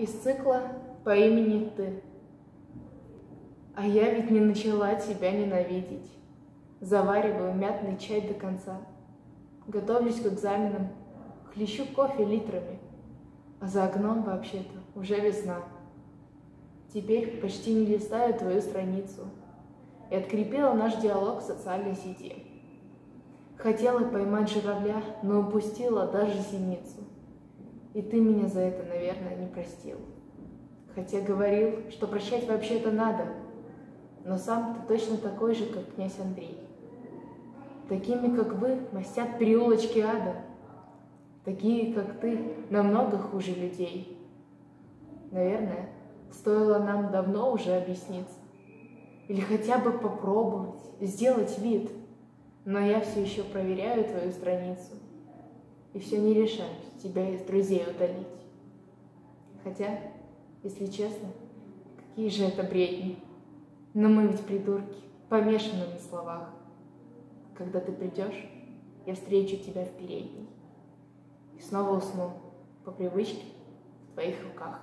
из цикла по имени Ты. А я ведь не начала тебя ненавидеть. Завариваю мятный чай до конца. Готовлюсь к экзаменам, хлещу кофе литрами. А за окном вообще-то уже весна. Теперь почти не листаю твою страницу. И открепила наш диалог в социальной сети. Хотела поймать журавля, но упустила даже синицу. И ты меня за это, наверное, не простил. Хотя говорил, что прощать вообще-то надо. Но сам ты точно такой же, как князь Андрей. Такими, как вы, мастят переулочки ада. Такие, как ты, намного хуже людей. Наверное, стоило нам давно уже объясниться. Или хотя бы попробовать, сделать вид. Но я все еще проверяю твою страницу. И все не решаюсь тебя из друзей удалить. Хотя, если честно, какие же это бредни. Но мы ведь придурки, помешаны на словах. Когда ты придешь, я встречу тебя в передней. И снова усну, по привычке, в твоих руках.